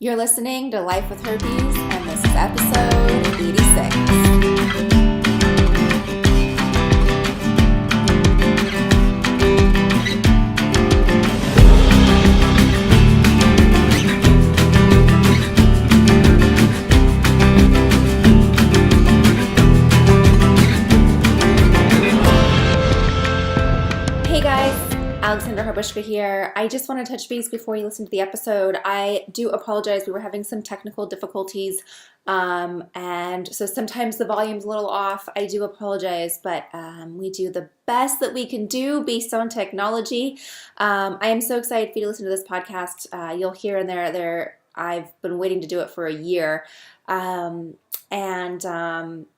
You're listening to Life with Herpes, and this is episode 86. Hey guys, Alexandra Harbushka here. I just want to touch base before you listen to the episode. I do apologize. We were having some technical difficulties, and so sometimes the volume's a little off. I do apologize, but we do the best that we can do based on technology. I am so excited for you to listen to this podcast. You'll hear in there. I've been waiting to do it for a year. And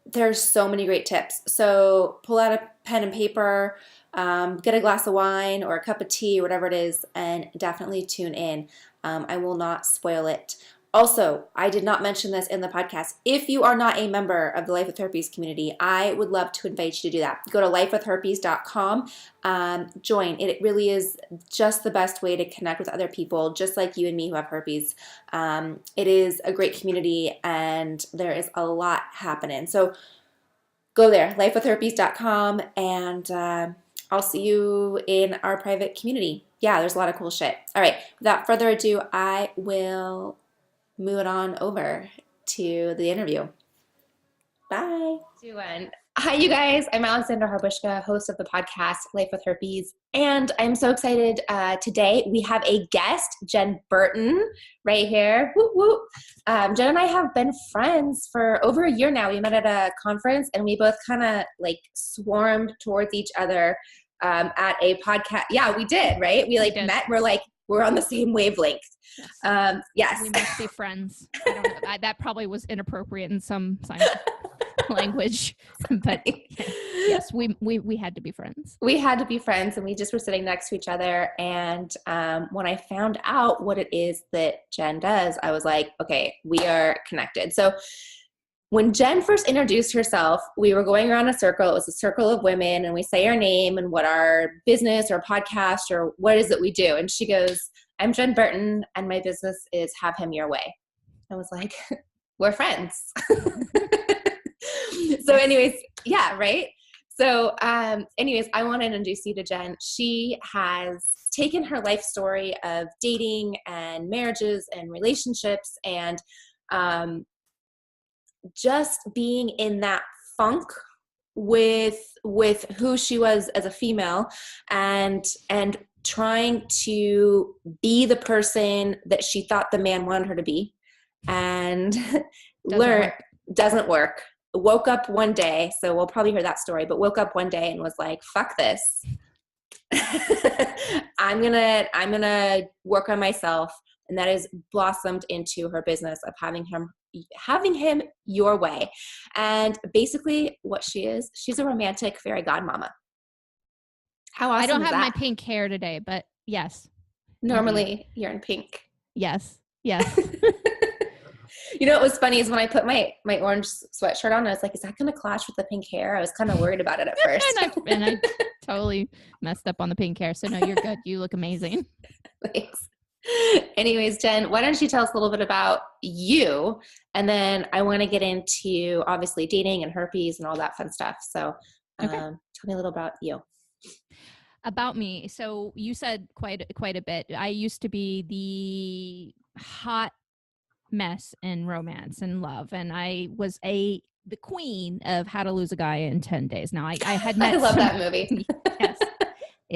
there's so many great tips. So pull out a pen and paper, get a glass of wine or a cup of tea or whatever it is, and definitely tune in. I will not spoil it. Also, I did not mention this in the podcast. If you are not a member of the Life with Herpes community, I would love to invite you to do that. Go to lifewithherpes.com, join. It really is just the best way to connect with other people, just like you and me who have herpes. It is a great community, and there is a lot happening. So go there, lifewithherpes.com, and I'll see you in our private community. Yeah, there's a lot of cool shit. All right, without further ado, I will move it on over to the interview. Bye. Hi, you guys. I'm Alexandra Harbushka, host of the podcast Life with Herpes, and I'm so excited. Today we have a guest, Jenn Burton, right here. Woo woo. Jenn and I have been friends for over a year now. We met at a conference, and we both kind of like swarmed towards each other at a podcast. Yeah, we did, right? We met. We're on the same wavelength. Yes. We must be friends. I don't know. That probably was inappropriate in some sign language, but yes, we had to be friends. We had to be friends, and we just were sitting next to each other. And when I found out what it is that Jenn does, I was like, okay, we are connected. So when Jenn first introduced herself, we were going around a circle. It was a circle of women, and we say our name and what our business or podcast or what is it we do. And she goes, I'm Jenn Burton, and my business is Have Him Your Way. I was like, we're friends. So anyways, yeah, right? So anyways, I want to introduce you to Jenn. She has taken her life story of dating and marriages and relationships and just being in that funk with who she was as a female and trying to be the person that she thought the man wanted her to be, and doesn't work. Woke up one day, so we'll probably hear that story, but woke up one day and was like, fuck this. I'm gonna work on myself. And that has blossomed into her business of having him your way. And basically what she is, she's a romantic fairy godmama. How awesome I don't is have that? my pink hair today, but yes. Normally you're in pink. Yes. You know, what was funny is when I put my orange sweatshirt on, I was like, is that going to clash with the pink hair? I was kind of worried about it at first. and I totally messed up on the pink hair. So no, you're good. You look amazing. Thanks. Anyways, Jenn, why don't you tell us a little bit about you? And then I want to get into obviously dating and herpes and all that fun stuff. So tell me a little about you. About me. So you said quite a bit. I used to be the hot mess in romance and love, and I was the queen of How to Lose a Guy in 10 Days. Now I had met I love that movie. Yes.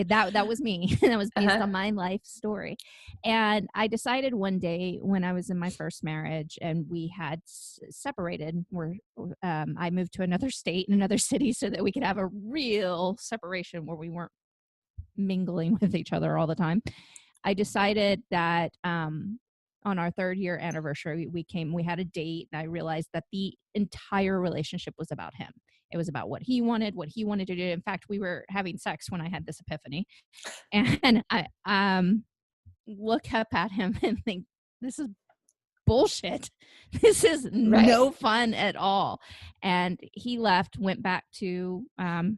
That was me. That was based on my life story. And I decided one day when I was in my first marriage and we had separated, I moved to another state and another city so that we could have a real separation where we weren't mingling with each other all the time. I decided that on our 3rd year anniversary, we had a date, and I realized that the entire relationship was about him. It was about what he wanted to do. In fact, we were having sex when I had this epiphany, and I look up at him and think, this is bullshit. This is no fun at all. And he left, went back to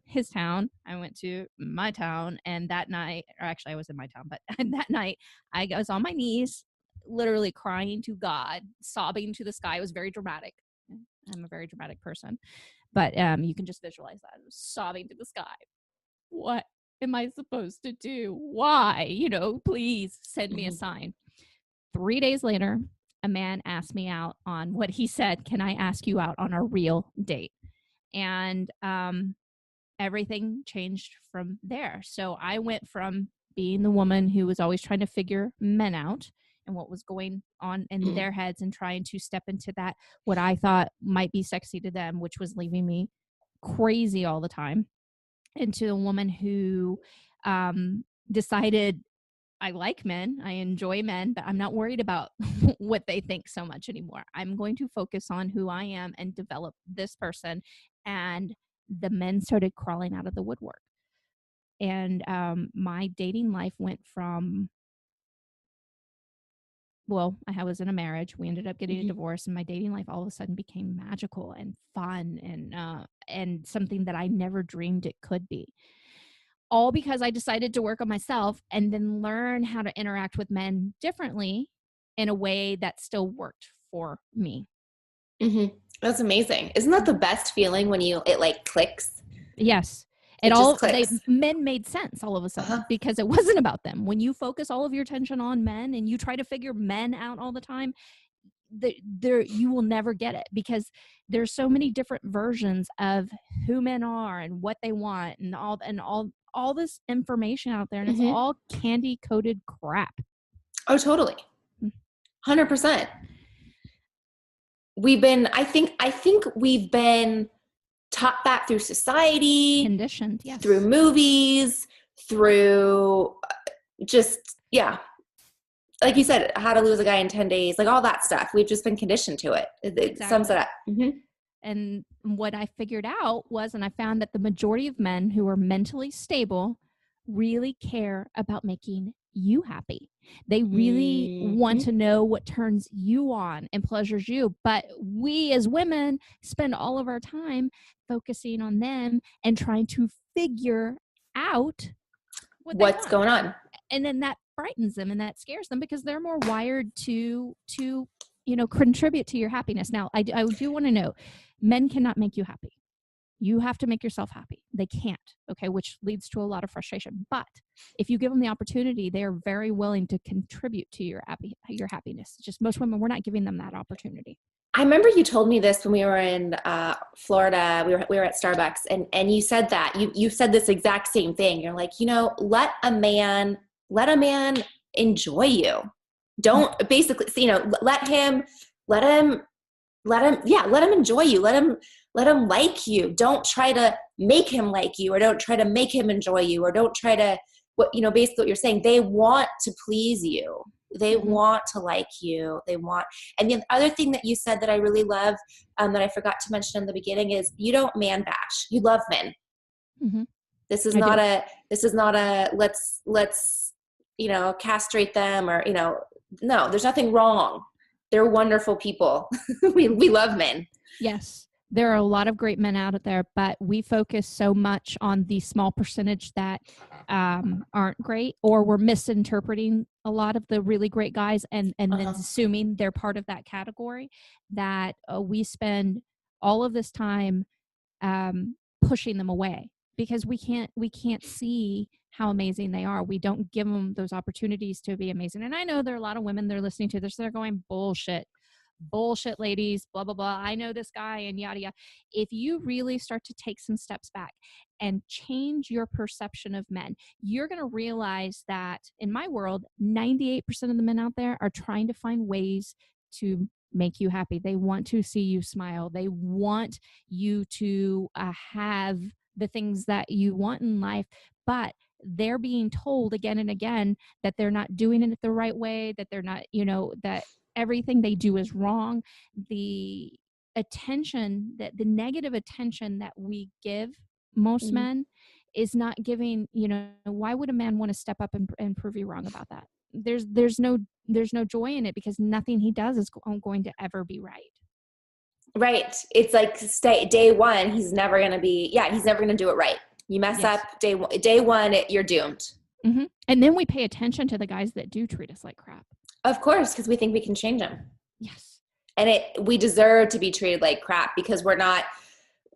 his town. I went to my town, and that night, or actually I was in my town, but that night I was on my knees literally crying to God, sobbing to the sky. It was very dramatic. I'm a very dramatic person, but you can just visualize that. I was sobbing to the sky. What am I supposed to do? Why? Please send me a sign. 3 days later, a man asked me out on what he said, can I ask you out on a real date? And everything changed from there. So I went from being the woman who was always trying to figure men out and what was going on in their heads and trying to step into that, what I thought might be sexy to them, which was leaving me crazy all the time, into a woman who decided I like men, I enjoy men, but I'm not worried about what they think so much anymore. I'm going to focus on who I am and develop this person. And the men started crawling out of the woodwork. And my dating life went from, well, I was in a marriage. We ended up getting a divorce, and my dating life all of a sudden became magical and fun and something that I never dreamed it could be. All because I decided to work on myself and then learn how to interact with men differently in a way that still worked for me. That's amazing. Isn't that the best feeling when it like clicks? Yes. Men made sense all of a sudden because it wasn't about them. When you focus all of your attention on men and you try to figure men out all the time, you will never get it, because there's so many different versions of who men are and what they want and all this information out there, and it's all candy coated crap. Oh, totally. 100%. I think we've been taught that through society, conditioned, yes, through movies, through like you said, How to Lose a Guy in 10 Days, like all that stuff. We've just been conditioned to it. It sums it up. And what I figured out was, and I found that the majority of men who are mentally stable really care about making you happy. They really want to know what turns you on and pleasures you. But we as women spend all of our time focusing on them and trying to figure out what's going on. And then that frightens them and that scares them, because they're more wired to contribute to your happiness. Now, I do want to know, men cannot make you happy. You have to make yourself happy. They can't, okay, which leads to a lot of frustration. But if you give them the opportunity, they are very willing to contribute to your happiness. Just most women, we're not giving them that opportunity. I remember you told me this when we were in Florida. We were at Starbucks, and you said that. You said this exact same thing. You're like, let a man enjoy you. Don't basically, let him enjoy you. Let him like you. Don't try to make him like you, or don't try to make him enjoy you, or don't try to, basically what you're saying, they want to please you. They want to like you. And the other thing that you said that I really love, that I forgot to mention in the beginning, is you don't man bash. You love men. This is not a let's castrate them, or no, there's nothing wrong. They're wonderful people. we love men. Yes. There are a lot of great men out there, but we focus so much on the small percentage that aren't great, or we're misinterpreting a lot of the really great guys and then assuming they're part of that category, that we spend all of this time pushing them away because we can't see how amazing they are. We don't give them those opportunities to be amazing. And I know there are a lot of women that are listening to this, they're going, bullshit, ladies, blah, blah, blah. I know this guy and yada, yada. If you really start to take some steps back and change your perception of men, you're going to realize that in my world, 98% of the men out there are trying to find ways to make you happy. They want to see you smile. They want you to have the things that you want in life, but they're being told again and again that they're not doing it the right way, that they're not, that everything they do is wrong. The attention, that the negative attention that we give most men is not giving, why would a man want to step up and prove you wrong about that? There's no joy in it, because nothing he does is going to ever be right. Right. It's like day one, he's never going to do it right. You mess up day one, you're doomed. And then we pay attention to the guys that do treat us like crap. Of course, because we think we can change them. Yes. And we deserve to be treated like crap because we're not,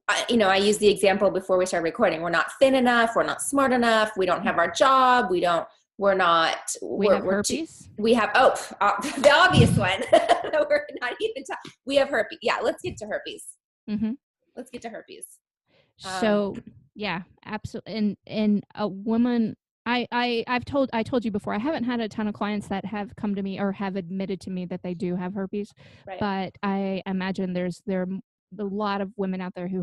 I used the example before we started recording. We're not thin enough. We're not smart enough. We don't have our job. We have herpes. We have, the obvious one. We're not even we have herpes. Yeah. Let's get to herpes. Mm-hmm. Let's get to herpes. So yeah, absolutely. And a woman, I told you before, I haven't had a ton of clients that have come to me or have admitted to me that they do have herpes, right. But I imagine there are a lot of women out there who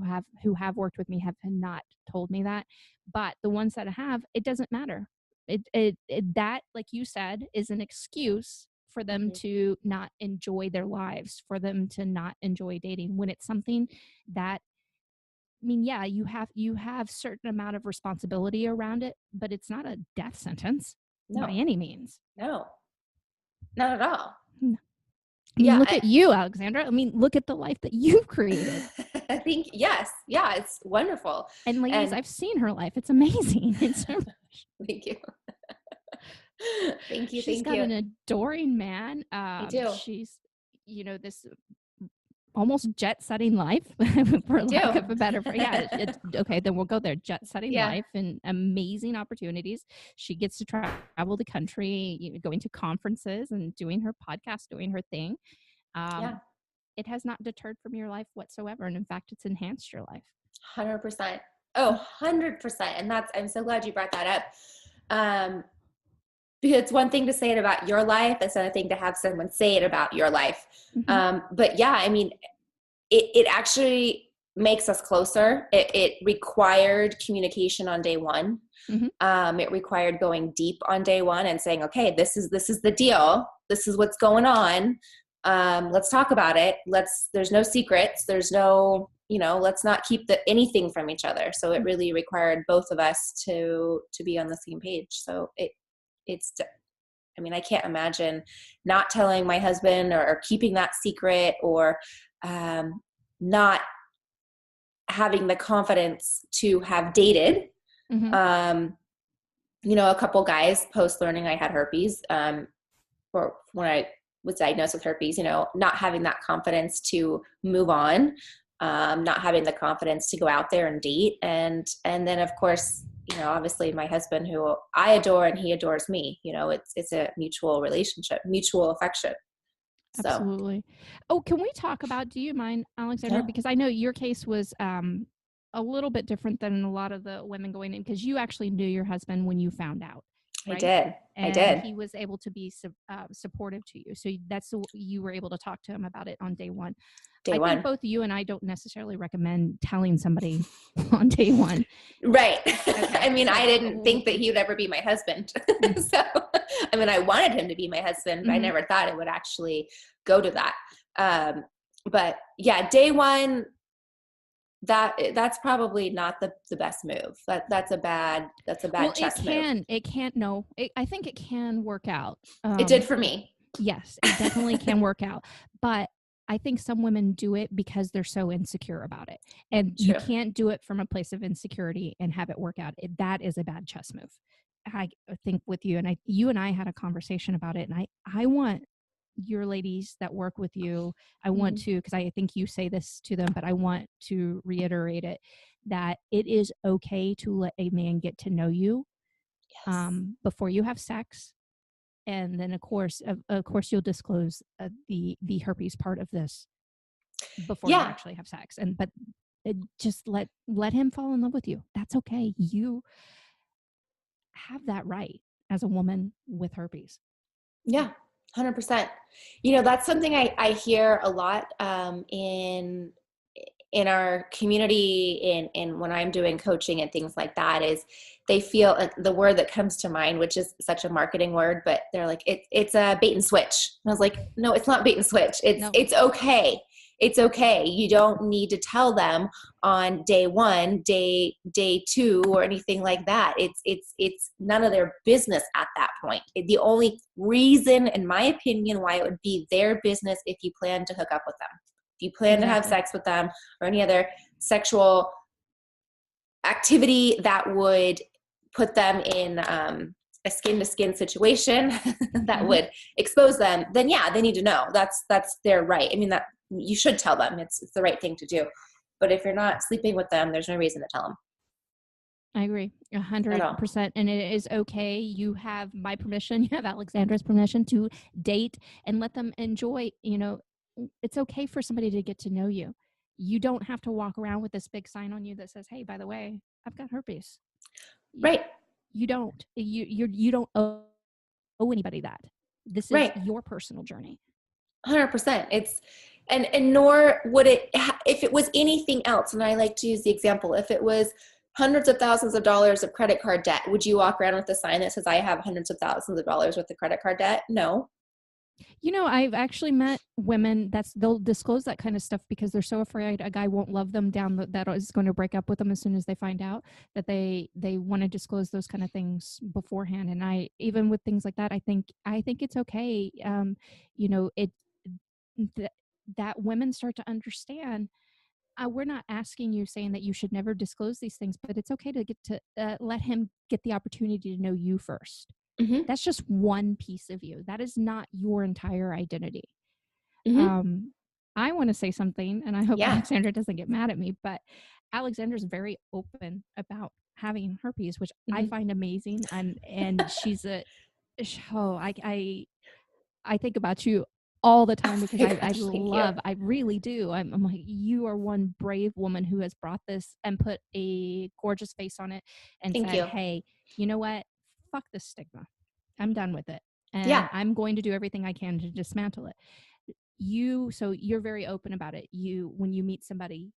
have worked with me have not told me that. But the ones that have, it doesn't matter. That, like you said, is an excuse for them to not enjoy their lives, for them to not enjoy dating when it's something that, I mean, yeah, you have certain amount of responsibility around it, but it's not a death sentence by any means. No, not at all. I mean, look at you, Alexandra. I mean, look at the life that you've created. I think, yes. Yeah, it's wonderful. And ladies, I've seen her life. It's amazing. Thank you. Thank you. She's got an adoring man. I do. She's, this almost jet-setting life, for lack of a better phrase. Yeah, okay, then we'll go there. Jet-setting life and amazing opportunities. She gets to travel the country, going to conferences and doing her podcast, doing her thing. It has not deterred from your life whatsoever, and in fact, it's enhanced your life. 100%. Oh, 100%. And I'm so glad you brought that up. Because it's one thing to say it about your life. It's another thing to have someone say it about your life. But yeah, I mean, it actually makes us closer. It required communication on day one. It required going deep on day one and saying, okay, this is the deal. This is what's going on. Let's talk about it. There's no secrets. There's no, let's not keep anything from each other. So it really required both of us to be on the same page. So I can't imagine not telling my husband or keeping that secret or not having the confidence to have dated. A couple guys post learning I had herpes, or when I was diagnosed with herpes, not having that confidence to move on, not having the confidence to go out there and date. And then of course, obviously my husband, who I adore and he adores me, it's a mutual relationship, mutual affection. So. Absolutely. Oh, can we talk about, do you mind, Alexandra? Yeah. Because I know your case was a little bit different than a lot of the women going in, because you actually knew your husband when you found out. Right? I did. He was able to be supportive to you. So you were able to talk to him about it on day one. I think both you and I don't necessarily recommend telling somebody on day one. Right. Okay. I didn't think that he would ever be my husband. So, I wanted him to be my husband, but I never thought it would actually go to that. But yeah, day one, that's probably not the best move. That's a bad chess move. I think it can work out. It did for me. Yes, it definitely can work out. But I think some women do it because they're so insecure about it. And True. You can't do it from a place of insecurity and have it work out. That is a bad chess move. I think with you and I had a conversation about it, and I want your ladies that work with you, I want to, because I think you say this to them, but I want to reiterate it, that it is okay to let a man get to know you before you have sex. And then of course you'll disclose the herpes part of this before you actually have sex. But just let him fall in love with you. That's okay. You have that right as a woman with herpes. Yeah. 100%. That's something I hear a lot in our community, and when I'm doing coaching and things like that, is they feel the word that comes to mind, which is such a marketing word, but they're like, it's a bait and switch. And I was like, no, it's not bait and switch. It's okay. It's okay. You don't need to tell them on day one, day two, or anything like that. It's none of their business at that point. The only reason, in my opinion, why it would be their business if you plan to hook up with them, if you plan to have sex with them, or any other sexual activity that would put them in a skin to skin situation that Mm-hmm. would expose them, then yeah, they need to know. That's their right. I mean, that you should tell them. It's the right thing to do. But if you're not sleeping with them, there's no reason to tell them I agree at all. 100%. And it is okay. You have my permission, you have Alexandra's permission to date and let them enjoy, it's okay for somebody to get to know you. You don't have to walk around with this big sign on you that says, hey, by the way, I've got herpes. Right. You don't. You don't owe anybody that. This is Right. your personal journey. 100%. It's and nor would it if it was anything else. And I like to use the example, if it was hundreds of thousands of dollars of credit card debt, would you walk around with a sign that says I have hundreds of thousands of dollars worth of credit card debt? No. I've actually met women they'll disclose that kind of stuff because they're so afraid a guy won't love them that is going to break up with them as soon as they find out, that they want to disclose those kind of things beforehand. And I, even with things like that, I think it's okay. It th- that women start to understand. We're not asking you saying that you should never disclose these things, but it's okay to get to let him get the opportunity to know you first. Mm-hmm. That's just one piece of you. That is not your entire identity. Mm-hmm. I want to say something, and I hope Yeah. Alexandra doesn't get mad at me, but Alexandra's very open about having herpes, which I Mm-hmm. find amazing. And she's I think about you all the time because I Thank you. I really do. I'm like, you are one brave woman who has brought this and put a gorgeous face on it and Thank said, you. hey, you know what? Fuck this stigma. I'm done with it. Yeah. And I'm going to do everything I can to dismantle it. So you're very open about it. When you meet somebody,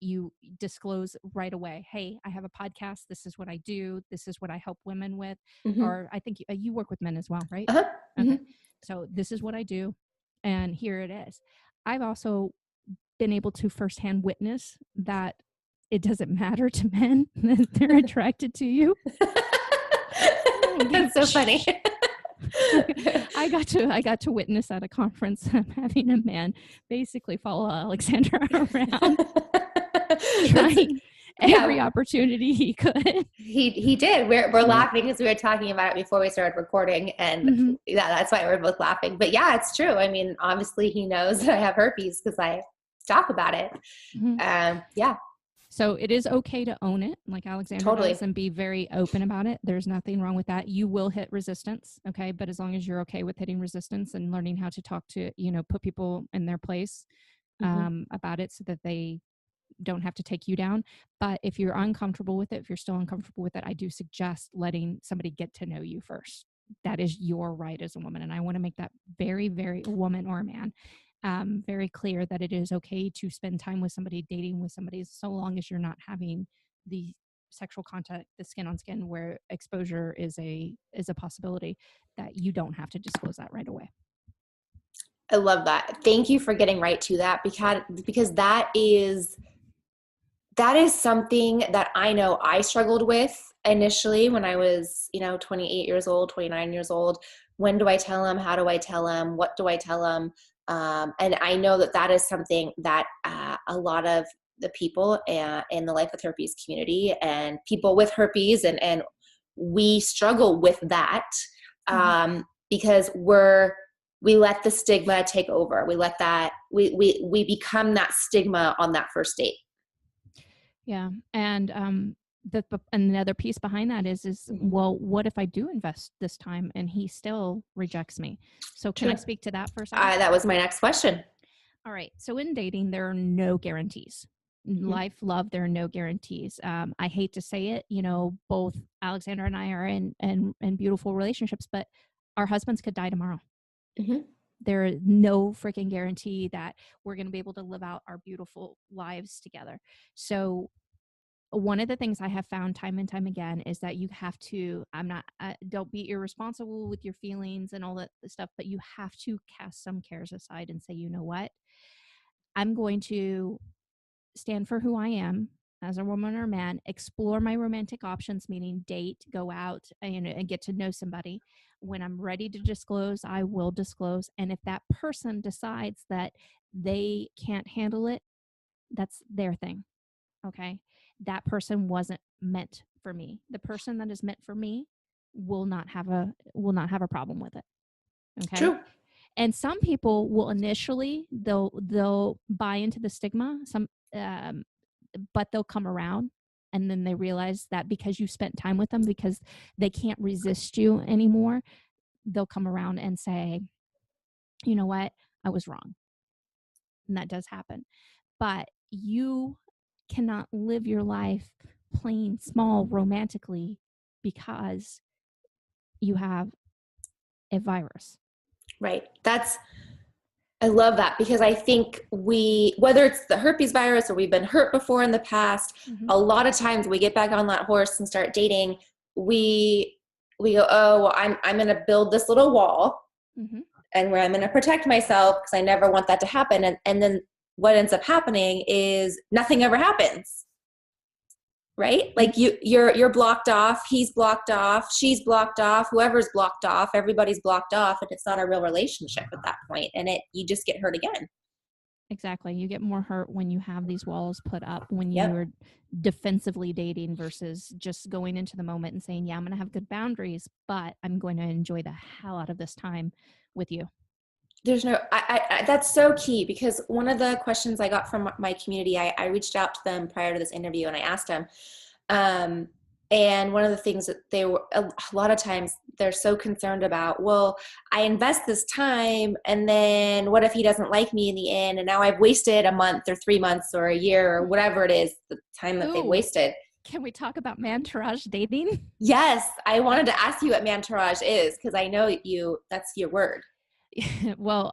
you disclose right away, hey, I have a podcast, this is what I do, this is what I help women with. Mm-hmm. Or I think you work with men as well, right? Uh-huh. Mm-hmm. Okay, so this is what I do, and here it is. I've also been able to firsthand witness that it doesn't matter to men that they're attracted to you. That's so funny. I got to witness at a conference having a man basically follow Alexandra around trying every Yeah, opportunity he could. he did. We're Yeah. laughing because we were talking about it before we started recording, and Mm-hmm. yeah, that's why we're both laughing. But yeah, it's true. I mean, obviously he knows that I have herpes because I talk about it. Mm-hmm. Yeah, So it is okay to own it, like Alexandra totally. does, and be very open about it. There's nothing wrong with that. You will hit resistance, okay? But as long as you're okay with hitting resistance and learning how to talk to, put people in their place about it so that they don't have to take you down. But if you're uncomfortable with it, if you're still uncomfortable with it, I do suggest letting somebody get to know you first. That is your right as a woman. And I want to make that very, very, a woman or a man, very clear that it is okay to spend time with somebody, dating with somebody, so long as you're not having the sexual contact, the skin on skin, where exposure is a possibility, that you don't have to disclose that right away. I love that. Thank you for getting right to that, because that is something that I know I struggled with initially when I was, 28 years old, 29 years old. When do I tell them? How do I tell them? What do I tell them? And I know that is something that a lot of the people in the Life with Herpes community and people with herpes and we struggle with that because we let the stigma take over. We let that we become that stigma on that first date. Yeah, and and the other piece behind that is well, what if I do invest this time and he still rejects me? So can I speak to that for a second? That was my next question. All right. So in dating, there are no guarantees. Life, love, there are no guarantees. I hate to say it, both Alexandra and I are in beautiful relationships, but our husbands could die tomorrow. Mm-hmm. There is no freaking guarantee that we're going to be able to live out our beautiful lives together. So one of the things I have found time and time again is that you have to, don't be irresponsible with your feelings and all that stuff, but you have to cast some cares aside and say, you know what? I'm going to stand for who I am as a woman or a man, explore my romantic options, meaning date, go out and get to know somebody. When I'm ready to disclose, I will disclose. And if that person decides that they can't handle it, that's their thing. Okay. That person wasn't meant for me. The person that is meant for me will not have a problem with it. Okay. True. And some people will initially they'll buy into the stigma, um, but they'll come around, and then they realize that because you spent time with them, because they can't resist you anymore, they'll come around and say, you know what, I was wrong. And that does happen. But you cannot live your life playing small romantically because you have a virus. Right. I love that, because I think whether it's the herpes virus or we've been hurt before in the past, Mm-hmm. a lot of times we get back on that horse and start dating. We go, oh, well, I'm going to build this little wall, Mm-hmm. and where I'm going to protect myself because I never want that to happen. And then what ends up happening is nothing ever happens. Right? Like you're blocked off, he's blocked off, she's blocked off, whoever's blocked off, everybody's blocked off, and it's not a real relationship at that point, and you just get hurt again. Exactly. You get more hurt when you have these walls put up, when Yep. you're defensively dating versus just going into the moment and saying, yeah, I'm going to have good boundaries, but I'm going to enjoy the hell out of this time with you. There's no, that's so key, because one of the questions I got from my community, I reached out to them prior to this interview and I asked them, and one of the things that they were, a lot of times they're so concerned about, well, I invest this time and then what if he doesn't like me in the end? And now I've wasted a month or 3 months or a year or whatever it is, the time that they've wasted. Can we talk about mantourage dating? Yes. I wanted to ask you what mantourage is, because I know that's your word. Well,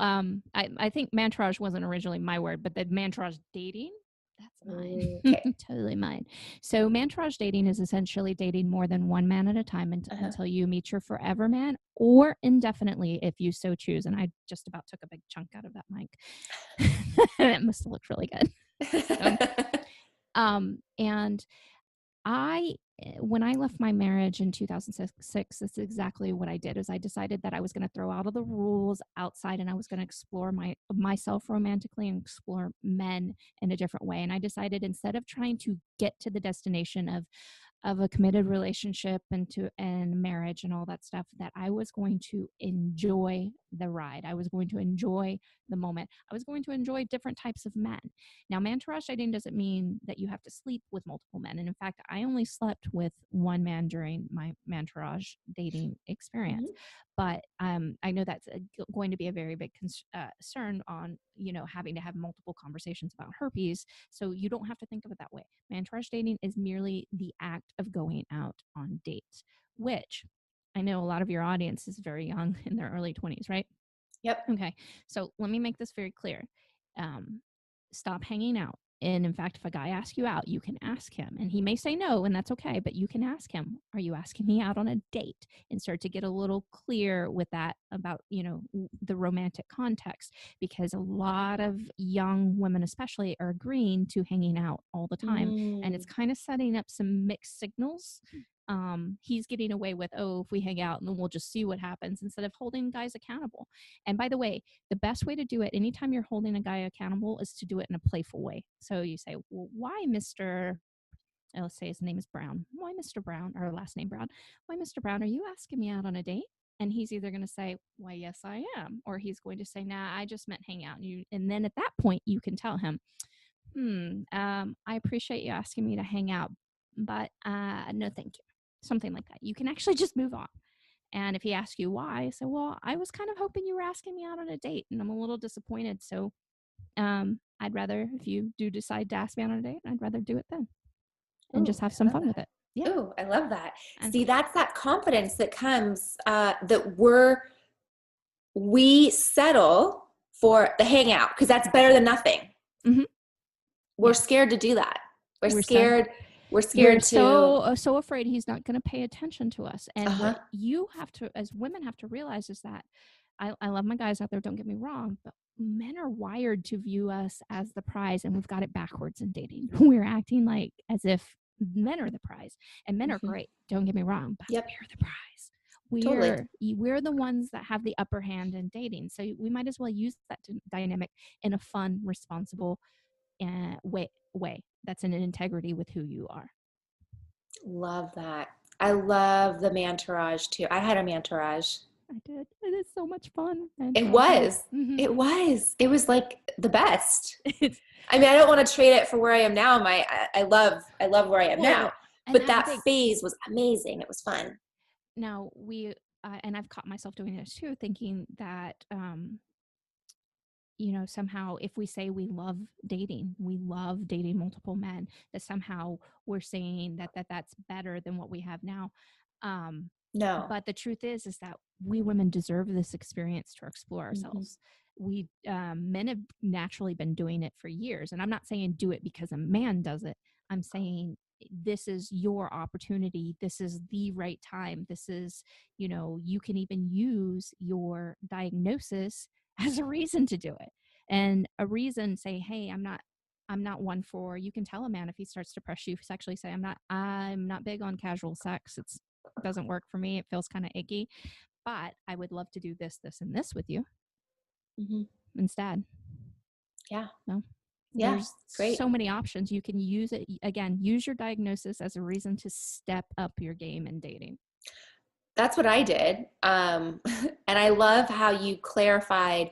I think mantourage wasn't originally my word, but the mantourage dating, that's mine. Okay. Totally mine. So mantourage dating is essentially dating more than one man at a time until you meet your forever man, or indefinitely if you so choose. And I just about took a big chunk out of that mic. It must have looked really good. And when I left my marriage in 2006, that's exactly what I did. Is I decided that I was going to throw out all the rules outside, and I was going to explore myself romantically and explore men in a different way. And I decided, instead of trying to get to the destination of a committed relationship and marriage and all that stuff, that I was going to enjoy the ride. I was going to enjoy the moment. I was going to enjoy different types of men. Now, mantourage dating doesn't mean that you have to sleep with multiple men. And in fact, I only slept with one man during my mantourage dating experience. But I know that's going to be a very big concern on, having to have multiple conversations about herpes. So you don't have to think of it that way. Mantourage dating is merely the act of going out on dates, which I know a lot of your audience is very young, in their early 20s, right? Yep. Okay. So let me make this very clear. Stop hanging out. And in fact, if a guy asks you out, you can ask him, and he may say no, and that's okay, but you can ask him, are you asking me out on a date? And start to get a little clear with that about, the romantic context, because a lot of young women especially are agreeing to hanging out all the time. And it's kind of setting up some mixed signals. He's getting away with, oh, if we hang out and then we'll just see what happens, instead of holding guys accountable. And by the way, the best way to do it anytime you're holding a guy accountable is to do it in a playful way. So you say, well, why Mr. Let's say his name is Brown. Why Mr. Brown, or last name Brown? Why Mr. Brown, are you asking me out on a date? And he's either going to say, why, yes, I am. Or he's going to say, nah, I just meant hang out. And then at that point, you can tell him, I appreciate you asking me to hang out, but no, thank you. Something like that. You can actually just move on. And if he asks you why, say, well, I was kind of hoping you were asking me out on a date, and I'm a little disappointed. So I'd rather, if you do decide to ask me out on a date, I'd rather do it then and just have some fun with it. Yeah. Oh, I love that. And see, that's that confidence that comes that we settle for the hangout, because that's better than nothing. Mm-hmm. We're scared to do that. We're scared. We're We're scared so afraid he's not going to pay attention to us. And what you have to, as women, have to realize is that I love my guys out there, don't get me wrong, but men are wired to view us as the prize, and we've got it backwards in dating. We're acting like as if men are the prize, and men are great, don't get me wrong, but we're the prize. We're the ones that have the upper hand in dating. So we might as well use that dynamic in a fun, responsible way that's in an integrity with who you are. Love that. I love the Mantourage too. I had a Mantourage. I did. It is so much fun. And It Toronto. was. Mm-hmm. It was. It was like the best. It's I mean, I don't want to trade it for where I am now. I love where I am now. well, and But that's the that thing. phase was amazing. It was fun. Now and I've caught myself doing this too, thinking that somehow if we say we love dating multiple men, that somehow we're saying that's better than what we have now. Um, No. but the truth is that we women deserve this experience to explore Hmm. ourselves. We men have naturally been doing it for years, and I'm not saying do it because a man does it. I'm saying this is your opportunity. This is the right time. This is, you can even use your diagnosis as a reason to do it, and a reason. Say, hey, I'm not one for. You can tell a man if he starts to press you sexually. Say, I'm not big on casual sex. It doesn't work for me. It feels kind of icky, but I would love to do this, this, and this with you Hmm. instead. Yeah. No, Yeah. there's Great. so many options. You can use it again. Use your diagnosis as a reason to step up your game in dating. That's what I did. And I love how you clarified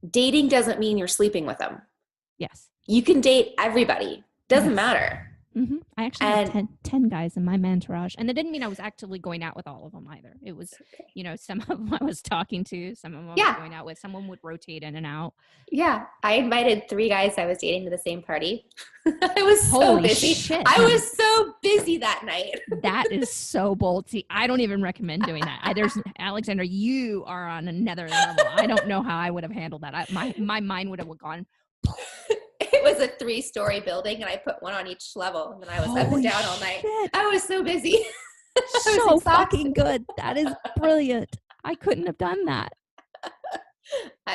dating doesn't mean you're sleeping with them. Yes. You can date everybody. Doesn't Yes. matter. Mm-hmm. I actually had And 10 guys in my entourage, and that didn't mean I was actively going out with all of them either. It was, okay. some of them I was talking to, some of them I was Yeah. going out with. Someone would rotate in and out. Yeah. I invited 3 guys I was dating to the same party. I was so Holy busy. shit, I honey. was so busy that night. That is so bold. See, I don't even recommend doing that. There's Alexandra, you are on another level. I don't know how I would have handled that. My mind would have gone. It was a 3-story building, and I put one on each level, and then I was up and Holy down all night. shit. I was so busy. I was So exhausted. fucking good. That is brilliant. I couldn't have done that.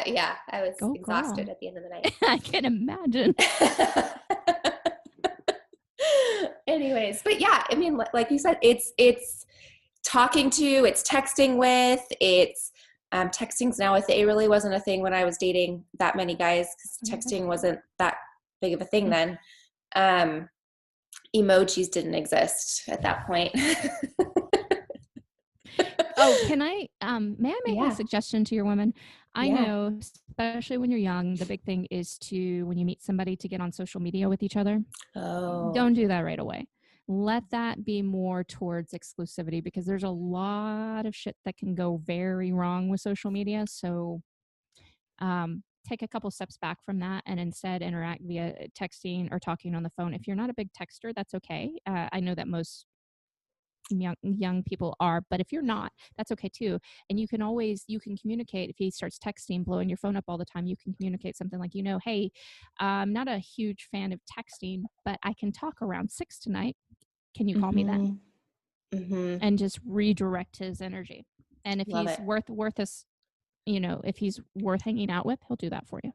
Yeah, I was Go exhausted girl. at the end of the night. I can imagine. Anyways, but yeah, I mean, like you said, it's talking to, it's texting with, it's texting's now a thing. It really wasn't a thing when I was dating that many guys because texting wasn't that big of a thing then. Emojis didn't exist at that point. Oh, can I may I make a Yeah. suggestion to your women? I Yeah. know, especially when you're young, the big thing is to, when you meet somebody, to get on social media with each other. Oh. Don't do that right away. Let that be more towards exclusivity, because there's a lot of shit that can go very wrong with social media. So take a couple steps back from that and instead interact via texting or talking on the phone. If you're not a big texter, that's okay. I know that most young people are, but if you're not, that's okay too. And you can communicate. If he starts texting, blowing your phone up all the time, you can communicate something like, hey, I'm not a huge fan of texting, but I can talk around 6 tonight. Can you call me then? Mm-hmm. And just redirect his energy. And if Love he's it. worth us, if he's worth hanging out with, he'll do that for you.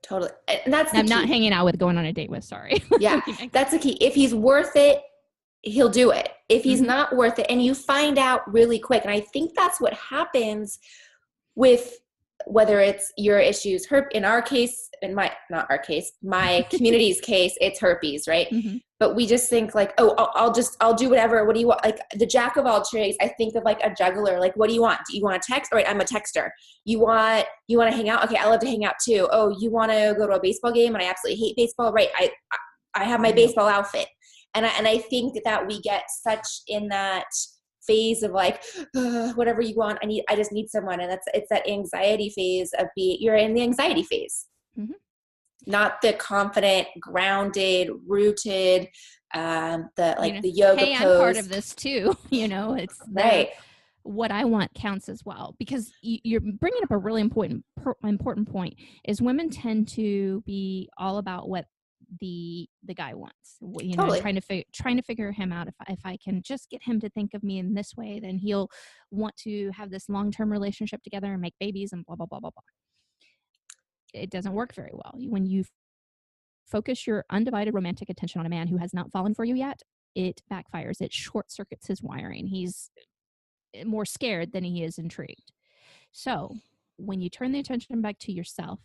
Totally. And that's the I'm not key. hanging out with, going on a date with, sorry. Yeah, that's the key. If he's worth it, he'll do it. If he's not worth it, and you find out really quick, and I think that's what happens with whether it's your issues, in our case, not our case, my community's case, it's herpes, right? Mm-hmm. But we just think like, oh, I'll do whatever. What do you want? Like the jack of all trades. I think of like a juggler. Like, what do you want? Do you want to text? All right, I'm a texter. You want to hang out? Okay, I love to hang out too. Oh, you want to go to a baseball game? And I absolutely hate baseball. Right? I have my baseball outfit. And I think that we get such in that phase of like, whatever you want, I just need someone. And it's that anxiety phase of you're in the anxiety phase, not the confident, grounded, rooted, the yoga hey, pose. I'm part of this too. It's right. What I want counts as well, because you're bringing up a really important point. Is women tend to be all about what the guy wants, Totally. trying to figure him out. If I can just get him to think of me in this way, then he'll want to have this long-term relationship together and make babies and blah blah blah blah blah. It doesn't work very well when you focus your undivided romantic attention on a man who has not fallen for you yet. It backfires. It short circuits his wiring. He's more scared than he is intrigued. So when you turn the attention back to yourself,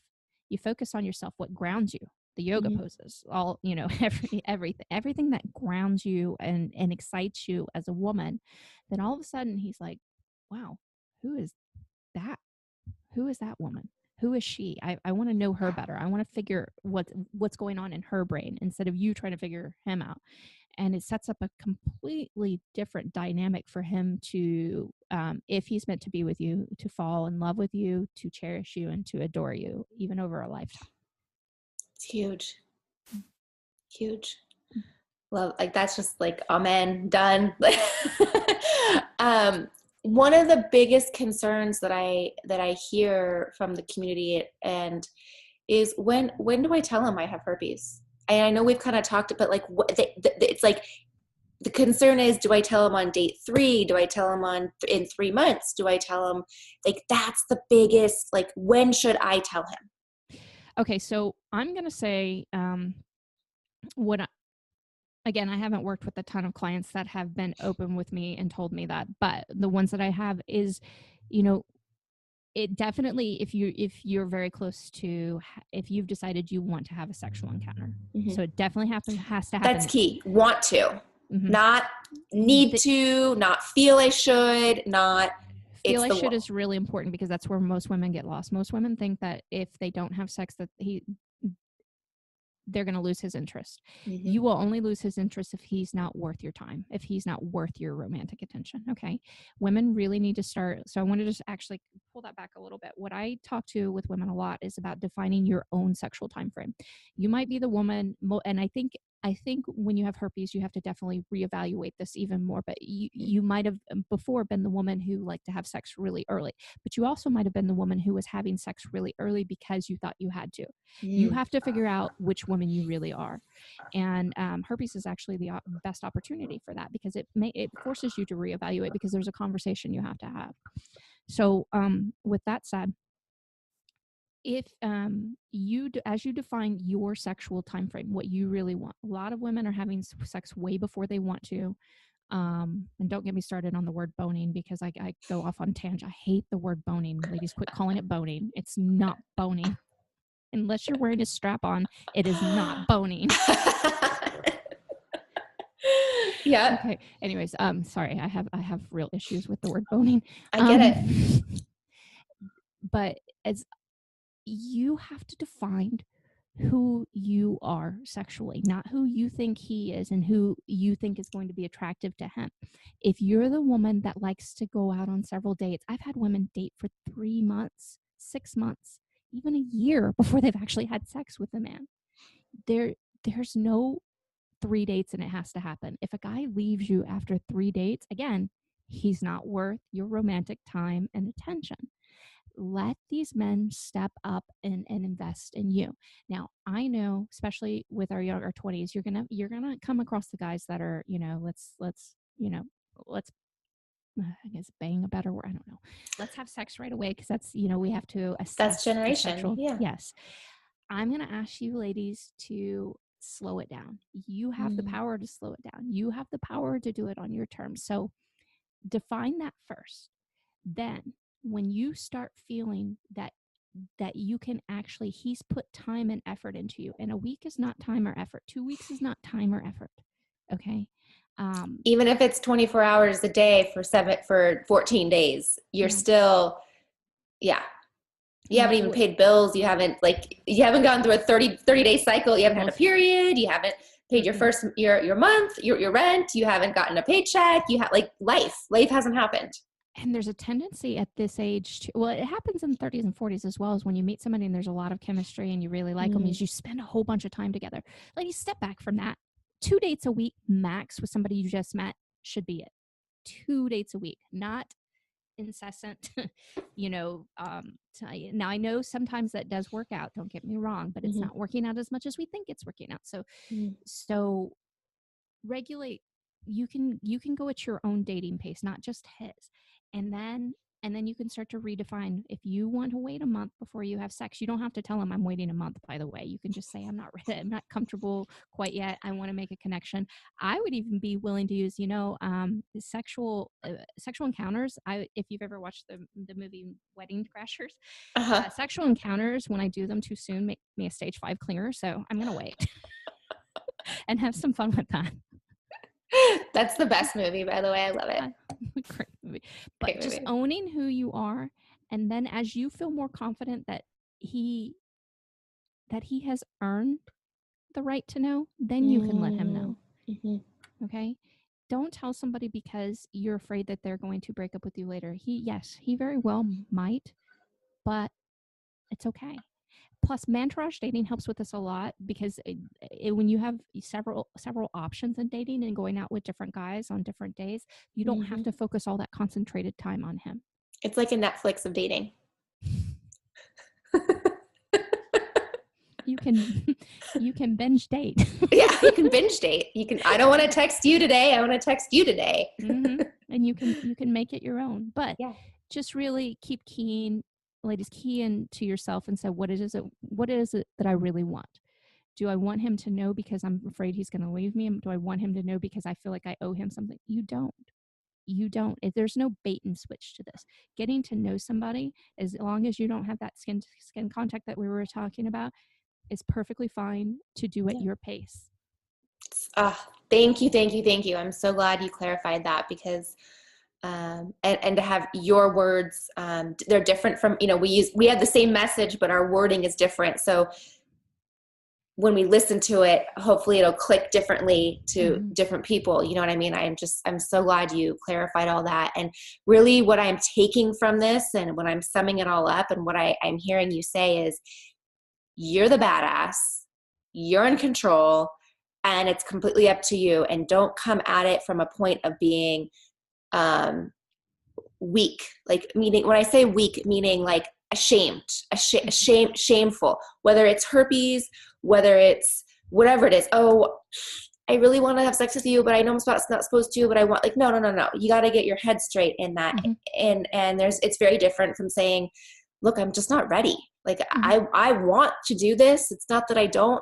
you focus on yourself, what grounds you. the yoga Mhm. poses, all, everything that grounds you and excites you as a woman. Then all of a sudden he's like, wow, who is that? Who is that woman? Who is she? I want to know her better. I want to figure what's going on in her brain instead of you trying to figure him out. And it sets up a completely different dynamic for him to, if he's meant to be with you, to fall in love with you, to cherish you, and to adore you, even over a lifetime. It's huge. Huge. Love, like that's just like amen, done. um, One of the biggest concerns that I hear from the community and is when do I tell him I have herpes? And I know we've kind of talked, but like it's like the concern is, do I tell him on date 3? Do I tell him in 3 months? Do I tell him, like, that's the biggest, like, when should I tell him? Okay, so I'm gonna say, what again, I haven't worked with a ton of clients that have been open with me and told me that, but the ones that I have is, you know, it definitely, if you're very close to, if you've decided you want to have a sexual encounter, so it definitely has to happen. That's key. Want to, Mm-hmm. not need to, not feel I should, not feel I should is really important because that's where most women get lost. Most women think that if they don't have sex, that they're going to lose his interest. You will only lose his interest if he's not worth your time, if he's not worth your romantic attention. Okay. Women really need to start. So I want to just actually pull that back a little bit. What I talk to with women a lot is about defining your own sexual time frame. You might be the woman, and I think when you have herpes, you have to definitely reevaluate this even more. But you might have before been the woman who liked to have sex really early, but you also might have been the woman who was having sex really early because you thought you had to. You have to figure out which woman you really are. And herpes is actually the best opportunity for that because it forces you to reevaluate because there's a conversation you have to have. So with that said, if as you define your sexual time frame, what you really want, a lot of women are having sex way before they want to. And don't get me started on the word boning because I go off on tangent. I hate the word boning. Ladies, quit calling it boning. It's not boning. Unless you're wearing a strap on, it is not boning. Yeah. Okay. Anyways, sorry, I have real issues with the word boning. I get it. But as you have to define who you are sexually, not who you think he is and who you think is going to be attractive to him. If you're the woman that likes to go out on several dates, I've had women date for 3 months, 6 months, even a year before they've actually had sex with a man. There's no 3 dates and it has to happen. If a guy leaves you after 3 dates, again, he's not worth your romantic time and attention. Let these men step up and invest in you. Now, I know, especially with our younger 20s, you're gonna come across the guys that are, let's I guess bang a better word. I don't know. Let's have sex right away because that's, we have to assess That's generation. sexual. Yeah. Yes. I'm going to ask you ladies to slow it down. You have the power to slow it down. You have the power to do it on your terms. So define that first. Then when you start feeling that you can actually, he's put time and effort into you, and a week is not time or effort. 2 weeks is not time or effort. Okay. Even if it's 24 hours a day for 14 days, you're still, you haven't even paid bills. You haven't gone through a 30-day cycle. You haven't had a period. You haven't paid your first your month, your rent. You haven't gotten a paycheck. You have life hasn't happened. And there's a tendency at this age well, it happens in 30s and 40s as well, as when you meet somebody and there's a lot of chemistry and you really like them, is you spend a whole bunch of time together. Like, you step back from that. 2 dates a week max with somebody you just met should be it. 2 dates a week, not incessant. Now I know sometimes that does work out, don't get me wrong, but it's not working out as much as we think it's working out. So regulate. You can go at your own dating pace, not just his. And then And then you can start to redefine. If you want to wait a month before you have sex, you don't have to tell them I'm waiting a month, by the way. You can just say, I'm not ready. I'm not comfortable quite yet. I want to make a connection. I would even be willing to use, sexual encounters. If you've ever watched the movie Wedding Crashers, Uh-huh. sexual encounters, when I do them too soon, make me a stage 5 clinger. So I'm going to wait and have some fun with that. That's the best movie, by the way. I love it. Great movie. But Great just movie. owning who you are, and then as you feel more confident that he has earned the right to know, then you can let him know. Mm-hmm. Okay? Don't tell somebody because you're afraid that they're going to break up with you later. He very well might, but it's okay. Plus, mantourage dating helps with this a lot because when you have several options in dating and going out with different guys on different days, you don't have to focus all that concentrated time on him. It's like a Netflix of dating. You can binge date. Yeah, you can binge date. I don't want to text you today. I want to text you today. Mm-hmm. And you can make it your own. But yeah, just really ladies, key into yourself and say, what is it that I really want? Do I want him to know because I'm afraid he's going to leave me? Do I want him to know because I feel like I owe him something? You don't. There's no bait and switch to this. Getting to know somebody, as long as you don't have that skin contact that we were talking about, is perfectly fine to do at your pace. Thank you. I'm so glad you clarified that because and to have your words, they're different from, we have the same message, but our wording is different. So when we listen to it, hopefully it'll click differently to different people. You know what I mean? I'm so glad you clarified all that. And really what I'm taking from this and when I'm summing it all up and what I'm hearing you say is you're the badass, you're in control, and it's completely up to you. And don't come at it from a point of being weak. Like meaning, when I say weak, meaning like ashamed, shameful, whether it's herpes, whether it's whatever it is. Oh, I really want to have sex with you, but I know I'm not supposed to, but I want, like, no. You got to get your head straight in that. And it's very different from saying, look, I'm just not ready. Like I want to do this. It's not that I don't,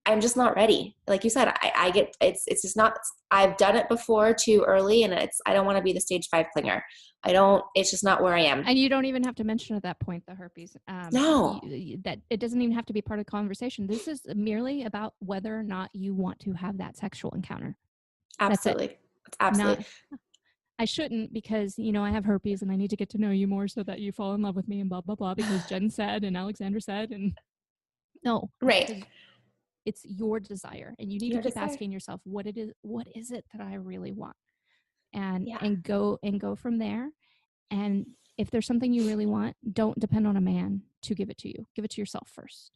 I'm just not ready. Like you said, it's just not, I've done it before too early and I don't want to be the stage 5 clinger. It's just not where I am. And you don't even have to mention at that point the herpes. No. That it doesn't even have to be part of the conversation. This is merely about whether or not you want to have that sexual encounter. Absolutely. Absolutely. I shouldn't because, I have herpes and I need to get to know you more so that you fall in love with me and blah, blah, blah, because Jenn said and Alexandra said. And no. Right. It's your desire. And you need to keep asking yourself, what is it that I really want? And go from there. And if there's something you really want, don't depend on a man to give it to you. Give it to yourself first.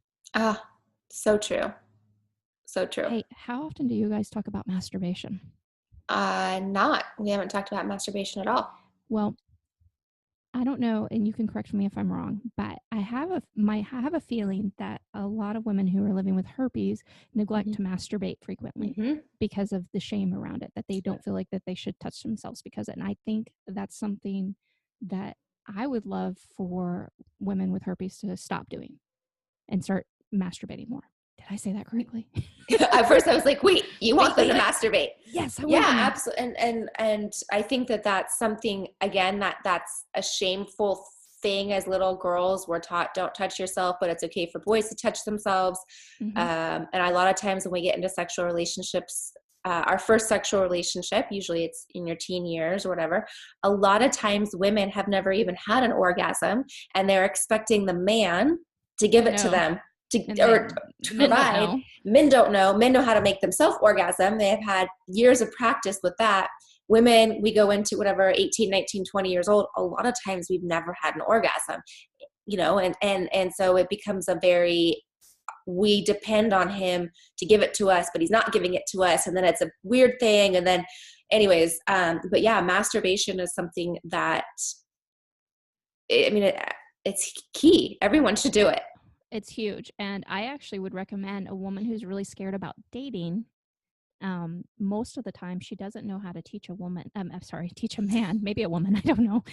So true. So true. Hey, how often do you guys talk about masturbation? We haven't talked about masturbation at all. Well, I don't know, and you can correct me if I'm wrong, but I have a feeling that a lot of women who are living with herpes neglect to masturbate frequently because of the shame around it, that they don't feel like that they should touch themselves because of it. And I think that's something that I would love for women with herpes to stop doing and start masturbating more. Did I say that correctly? At first I was like, wait, you want them to masturbate? Yes, I want them. Absolutely. And I think that's something, again, that's a shameful thing. As little girls, we're taught, don't touch yourself, but it's okay for boys to touch themselves. And a lot of times when we get into sexual relationships, our first sexual relationship, usually it's in your teen years or whatever, a lot of times women have never even had an orgasm and they're expecting the man to give it to them. To provide. Men don't know. Men know how to make themselves orgasm. They have had years of practice with that. Women, we go into whatever, 18, 19, 20 years old. A lot of times we've never had an orgasm, and so it becomes we depend on him to give it to us, but he's not giving it to us. And then it's a weird thing. And then anyways, but yeah, masturbation is something that, it's key. Everyone should do it. It's huge. And I actually would recommend a woman who's really scared about dating most of the time she doesn't know how to teach a woman, I'm sorry, teach a man, maybe a woman, I don't know,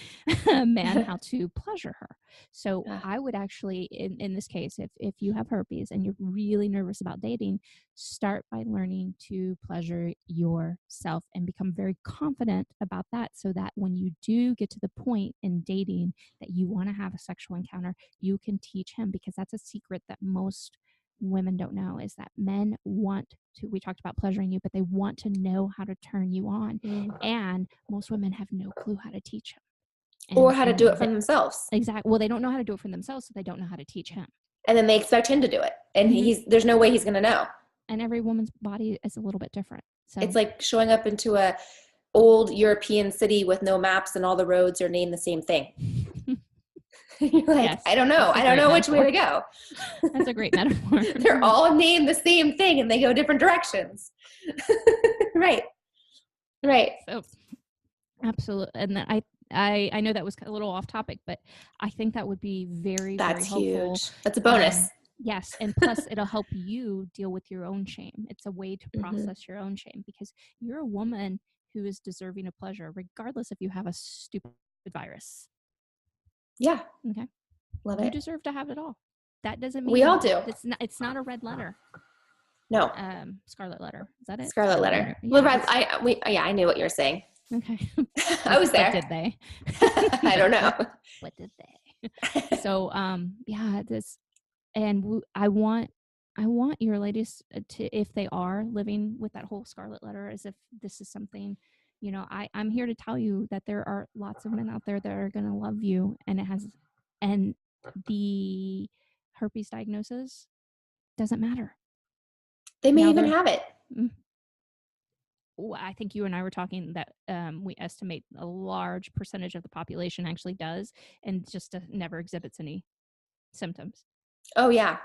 a man how to pleasure her. So Ah, I would actually, in this case, if you have herpes and you're really nervous about dating, start by learning to pleasure yourself and become very confident about that, so that when you do get to the point in dating that you want to have a sexual encounter, you can teach him, because that's a secret that most women don't know, is that men want to, we talked about pleasuring you, but they want to know how to turn you on. mm. And most women have no clue how to teach him. Or how to do it for They, themselves. exactly. Well, they don't know how to do it for themselves, so they don't know how to teach him. And then they expect him to do it. And Mhm. there's no way he's going to know. And every woman's body is a little bit different. So It's like showing up into a old European city with no maps and all the roads are named the same thing. You're like, yes, I don't know. that's a I don't great know which way metaphor. to go. That's a great metaphor. They're all named the same thing and they go different directions. Right. Right. So absolutely. And then I know that was a little off topic, but I think that would be very, very That's helpful. huge. That's a bonus. Yes. And plus, it'll help you deal with your own shame. It's a way to process your own shame, because you're a woman who is deserving of pleasure, regardless if you have a stupid virus. Yeah. Okay. Love You it. deserve to have it all. That doesn't We all mean do. it's not a red letter. No. Scarlet letter. Is that it? Scarlet letter. Yeah. Well, I knew what you were saying. Okay. I was there. But did they? I don't know. What did they? So, yeah, this, and I want your ladies to, if they are living with that whole scarlet letter, as if this is something, I'm here to tell you that there are lots of men out there that are going to love you, and the herpes diagnosis doesn't matter. They may Now even have it. I think you and I were talking that we estimate a large percentage of the population actually does, and just never exhibits any symptoms. Oh, yeah.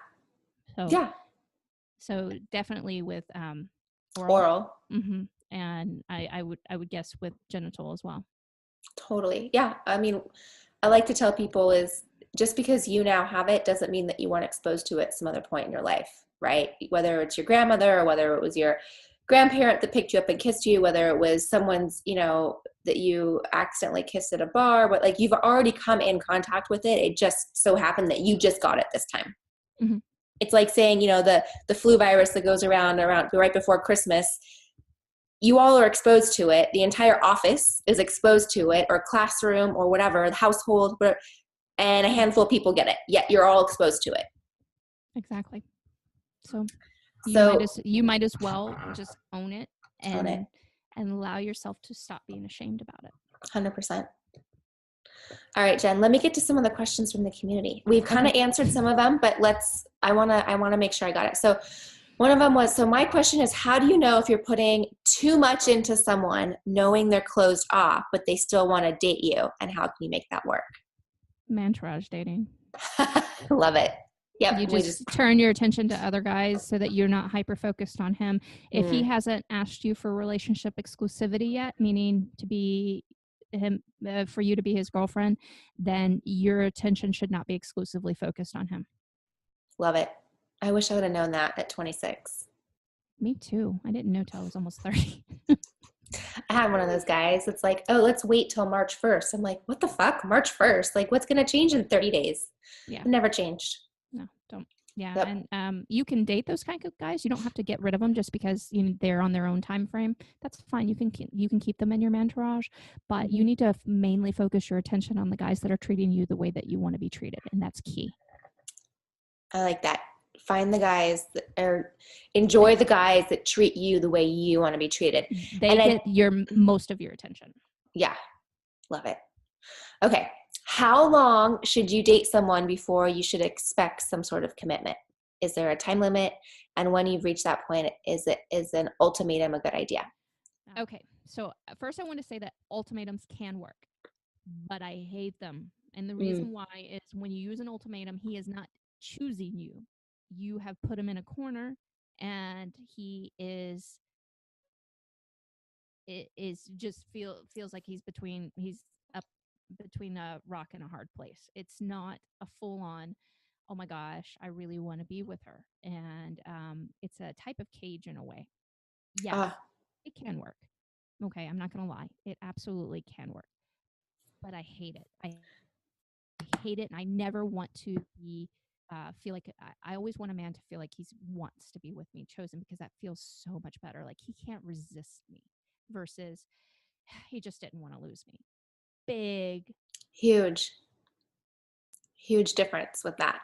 So, Yeah. so definitely with oral. Oral. Mm-hmm. And I would guess with genital as well. Totally. Yeah. I mean, I like to tell people is just because you now have it doesn't mean that you weren't exposed to it some other point in your life, right? Whether it's your grandmother or whether it was your grandparent that picked you up and kissed you, whether it was someone's, that you accidentally kissed at a bar, but like you've already come in contact with it. It just so happened that you just got it this time. Mm-hmm. It's like saying, the flu virus that goes around right before Christmas. You all are exposed to it. The entire office is exposed to it, or classroom or whatever, the household, and a handful of people get it. Yet you're all exposed to it. Exactly. So So you might as well just own it own it. and allow yourself to stop being ashamed about it. 100%. All right, Jen, let me get to some of the questions from the community. We've kind of answered some of them, but I want to make sure I got it. So one of them was, so my question is, how do you know if you're putting too much into someone knowing they're closed off, but they still want to date you? And how can you make that work? Mantourage dating. Love it. Yep. You just turn your attention to other guys so that you're not hyper focused on him. If he hasn't asked you for relationship exclusivity yet, meaning to be him, for you to be his girlfriend, then your attention should not be exclusively focused on him. Love it. I wish I would have known that at 26. Me too. I didn't know till I was almost 30. I had one of those guys. It's like, oh, let's wait till March 1st. I'm like, what the fuck? March 1st? Like, what's going to change in 30 days? Yeah. It never changed. No, don't. Yeah. Yep. And you can date those kind of guys. You don't have to get rid of them just because they're on their own time frame. That's fine. You can keep them in your entourage, but you need to mainly focus your attention on the guys that are treating you the way that you want to be treated, and that's key. I like that. Find the guys enjoy the guys that treat you the way you want to be treated. They get most of your attention. Yeah. Love it. Okay. How long should you date someone before you should expect some sort of commitment? Is there a time limit? And when you've reached that point, is an ultimatum a good idea? Okay. So first I want to say that ultimatums can work, but I hate them. And the reason why is when you use an ultimatum, he is not choosing you. You have put him in a corner, and he is just feels like he's up between a rock and a hard place. It's not a full on, oh my gosh, I really want to be with her. And it's a type of cage in a way. Yes, Ah, it can work. Okay, I'm not going to lie. It absolutely can work. But I hate it. I hate it, and I never want to be feel like I always want a man to feel like he wants to be with me, chosen, because that feels so much better. Like he can't resist me versus he just didn't want to lose me. Big. huge, huge difference with that.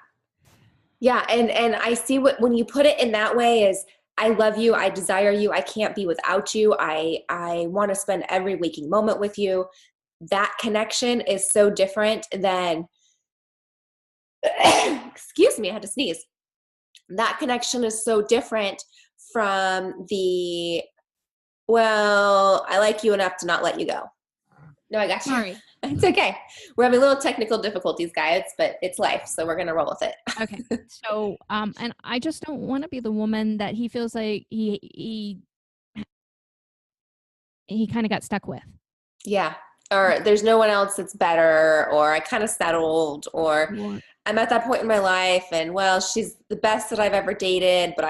Yeah, and I see what when you put it in that way is I love you, I desire you, I can't be without you. I want to spend every waking moment with you. That connection is so different than excuse me, I had to sneeze. That connection is so different from the well, I like you enough to not let you go. No, I got you. Sorry. It's okay. We're having little technical difficulties, guys, but it's life, so we're gonna roll with it. Okay. So, and I just don't want to be the woman that he feels like he kind of got stuck with. Yeah. Or there's no one else that's better, or I kind of settled, or Or I'm at that point in my life and well, she's the best that I've ever dated, but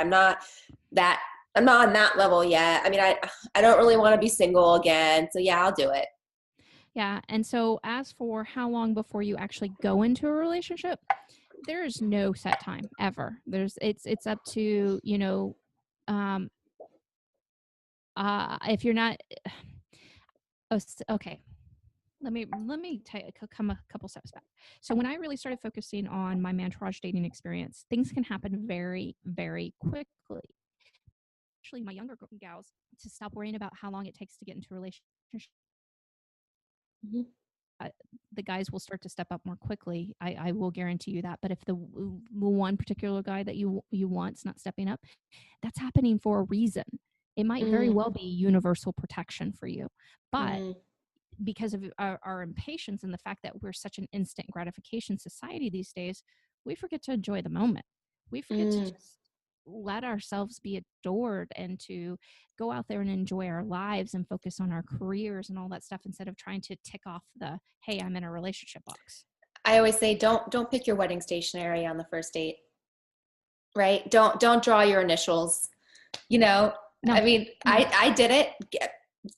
that I'm not on that level yet. I mean, I don't really want to be single again. So yeah, I'll do it. yeah. And so, as for how long before you actually go into a relationship, there is no set time ever. It's up to, um if you're not oh, okay. Let me come a couple steps back. So when I really started focusing on my mentourage dating experience, things can happen very, very quickly. Actually, my younger gals to stop worrying about how long it takes to get into a relationship. Mhm. uh, the guys will start to step up more quickly. I will guarantee you that. But if the one particular guy that you want's not stepping up, that's happening for a reason. It might very Mm, well be universal protection for you, but mm, because of our impatience and the fact that we're such an instant gratification society these days, we forget to enjoy the moment. We forget to mm. just let ourselves be adored and to go out there and enjoy our lives and focus on our careers and all that stuff instead of trying to tick off the hey, I'm in a relationship box. I always say don't pick your wedding stationery on the first date, right? Don't draw your initials. You know, I No, mean, no. I did it.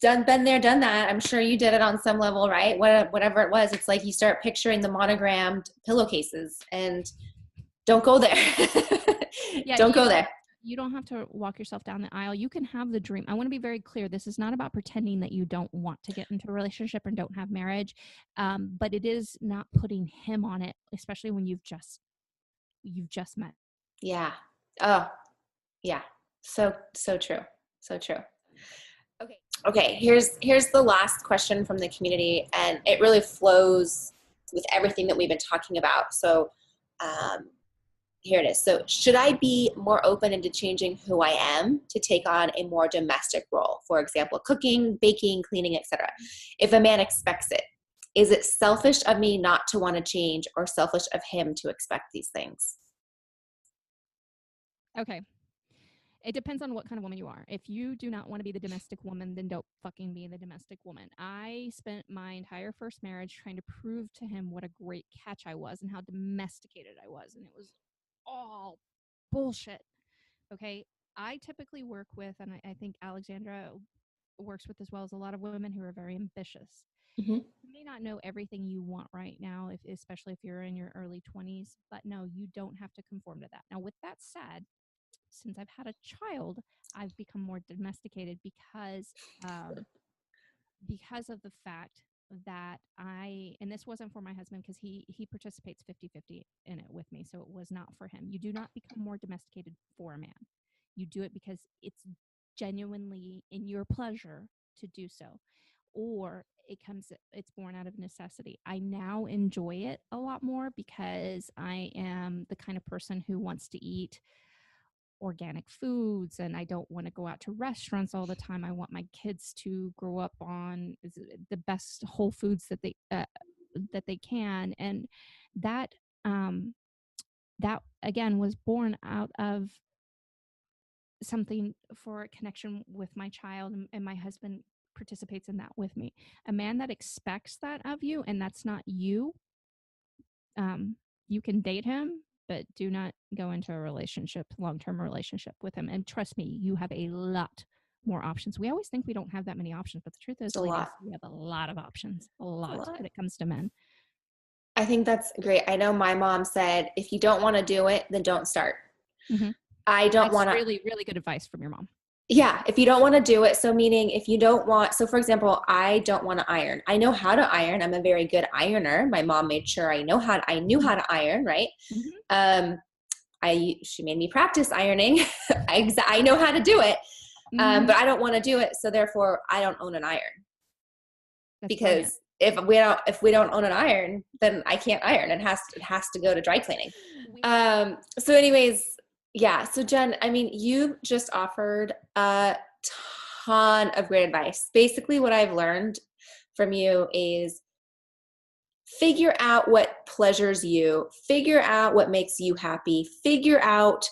Done, been there, done that. I'm sure you did it on some level, right? Whatever it was, it's like you start picturing the monogrammed pillowcases, and don't go there. Yeah, Don't go there. you don't have to walk yourself down the aisle. You can have the dream. I want to be very clear. This is not about pretending that you don't want to get into a relationship and don't have marriage, but it is not putting him on it, especially when you've just met. Yeah. Oh, yeah. So true. So true. Okay. Okay. Here's the last question from the community, and it really flows with everything that we've been talking about. So, um, here it is. So, should I be more open into changing who I am to take on a more domestic role? For example, cooking, baking, cleaning, etc. If a man expects it, is it selfish of me not to want to change, or selfish of him to expect these things? Okay. It depends on what kind of woman you are. If you do not want to be the domestic woman, then don't fucking be the domestic woman. I spent my entire first marriage trying to prove to him what a great catch I was and how domesticated I was. And it was all bullshit. Okay. I typically work with, and I think Alexandra works with as well as a lot of women who are very ambitious. Mm-hmm. You may not know everything you want right now, especially if you're in your early 20s, but no, you don't have to conform to that. Now, with that said, since I've had a child, I've become more domesticated um, because of the fact that and this wasn't for my husband because he participates 50-50 in it with me, so it was not for him. You do not become more domesticated for a man. You do it because it's genuinely in your pleasure to do so, or it's born out of necessity. I now enjoy it a lot more because I am the kind of person who wants to eat organic foods and I don't want to go out to restaurants all the time. I want my kids to grow up on the best whole foods that they can, and that um that again was born out of something for a connection with my child, and my husband participates in that with me. A man that expects that of you and that's not you, you can date him, but do not go into a relationship, long-term relationship with him. And trust me, you have a lot more options. We always think we don't have that many options, but the truth is, It's a ladies, lot. we have a lot of options, a lot when it comes to men. I think that's great. I know my mom said, if you don't want to do it, then don't start. Mm-hmm. I don't That's want to. really, really good advice from your mom. Yeah, if you don't want to do it, so meaning if you don't want, so for example, I don't want to iron. I know how to iron. I'm a very good ironer. My mom made sure I knew how to iron, right? Mm-hmm. She made me practice ironing. I know how to do it, Mm-hmm. but I don't want to do it. So therefore, I don't own an iron. That's Because brilliant. if we don't own an iron, then I can't iron. It has to go to dry cleaning. So anyways, yeah. So Jenn, I mean, you just offered a ton of great advice. Basically, what I've learned from you is figure out what pleasures you, figure out what makes you happy, figure out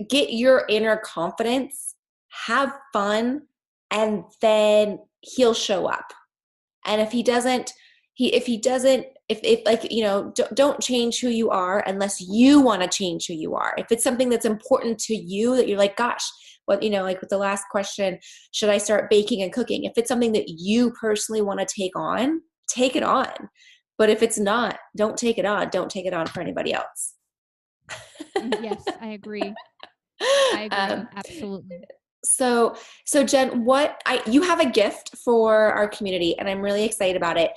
get your inner confidence, have fun, and then he'll show up. And if he doesn't, if like, you know, don't change who you are unless you want to change who you are. If it's something that's important to you that you're like, gosh, what, you know, like with the last question, should I start baking and cooking? If it's something that you personally want to take on, take it on. But if it's not, don't take it on. Don't take it on for anybody else. Yes, I agree. Absolutely. So Jenn, you have a gift for our community, and I'm really excited about it.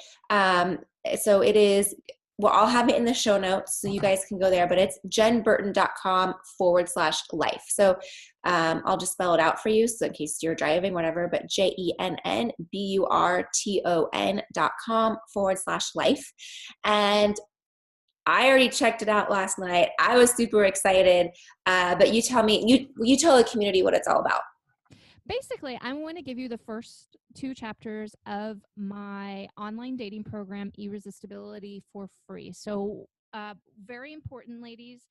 So it is, well, I'll have it in the show notes so you guys can go there, but it's jennburton.com/life. So I'll just spell it out for you, so in case you're driving, whatever, but JENNBURTON.com/life. And I already checked it out last night. I was super excited. But you tell the community what it's all about. Basically, I'm going to give you the first 2 chapters of my online dating program, Irresistibility, for free. So, very important, ladies.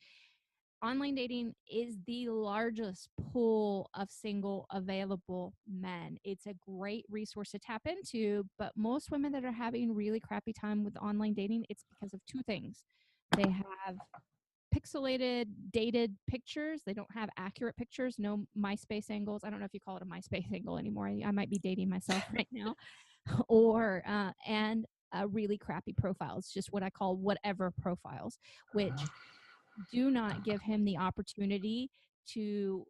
Online dating is the largest pool of single available men. It's a great resource to tap into, but most women that are having really crappy time with online dating, it's because of 2 things. They have pixelated, dated pictures. They don't have accurate pictures, no MySpace angles. I don't know if you call it a MySpace angle anymore. I might be dating myself right now. Or, and really crappy profiles, just what I call whatever profiles, which do not give him the opportunity to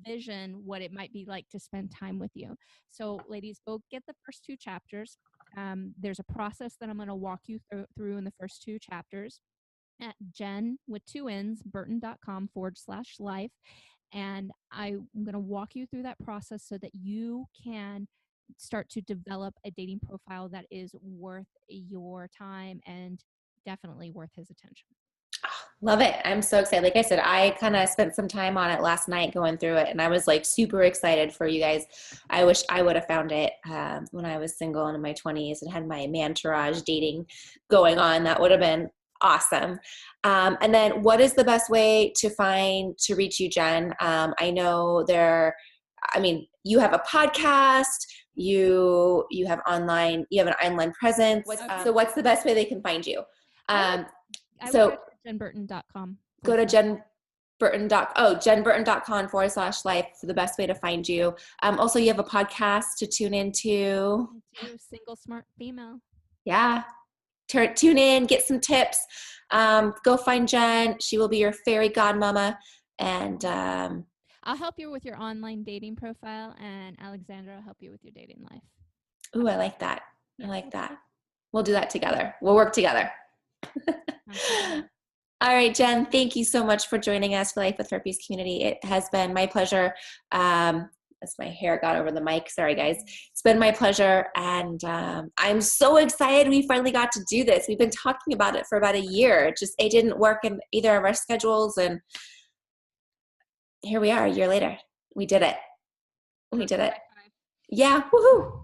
vision what it might be like to spend time with you. So, ladies, go get the first 2 chapters. There's a process that I'm going to walk you through in the first 2 chapters at Jenn with 2 N's, burton.com/life. And I'm going to walk you through that process so that you can start to develop a dating profile that is worth your time and definitely worth his attention. Love it. I'm so excited. Like I said, I kind of spent some time on it last night going through it, and I was like super excited for you guys. I wish I would have found it when I was single and in my 20s and had my mantourage dating going on. That would have been awesome. And then what is the best way to reach you, Jenn? I know you have a podcast, you have an online presence. So what's the best way they can find you? I would go to JennBurton.com. Go to JennBurton.com/life for the best way to find you. Also, you have a podcast to tune into. I do. Single Smart Female. Yeah. Tune in, get some tips. Go find Jenn. She will be your fairy godmama. And I'll help you with your online dating profile, and Alexandra will help you with your dating life. Ooh, I like that. I like that. We'll do that together. We'll work together. All right, Jenn, thank you so much for joining us for Life with Herpes community. It has been my pleasure. As my hair got over the mic. Sorry, guys. It's been my pleasure. And I'm so excited we finally got to do this. We've been talking about it for about a year. It didn't work in either of our schedules. And here we are a year later. We did it. We did it. Yeah. Woohoo.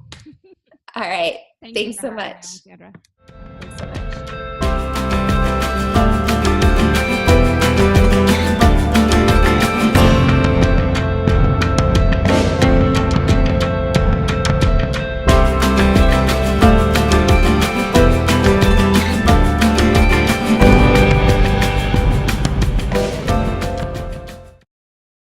All right. Thanks so much. Alexandra.